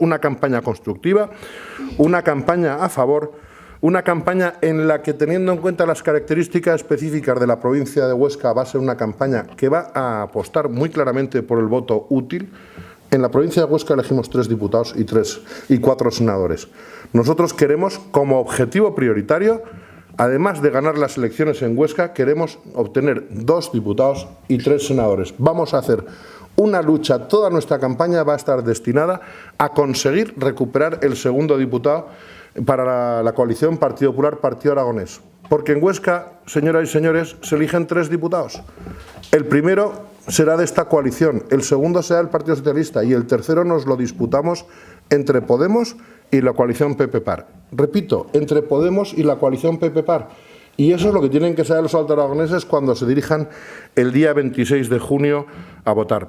una campaña constructiva, una campaña a favor, una campaña en la que, teniendo en cuenta las características específicas de la provincia de Huesca, va a ser una campaña que va a apostar muy claramente por el voto útil. En la provincia de Huesca elegimos 3 diputados y 4 senadores. Nosotros queremos, como objetivo prioritario, además de ganar las elecciones en Huesca, queremos obtener 2 diputados y 3 senadores. Vamos a hacer una lucha, toda nuestra campaña va a estar destinada a conseguir recuperar el 2.º diputado para la coalición Partido Popular, Partido Aragonés. Porque en Huesca, señoras y señores, se eligen 3 diputados. El primero será de esta coalición, el segundo será del Partido Socialista y el tercero nos lo disputamos entre Podemos y la coalición PP-PAR. Repito, entre Podemos y la coalición PP-PAR. Y eso es lo que tienen que saber los altoaragoneses cuando se dirijan el día 26 de junio a votar.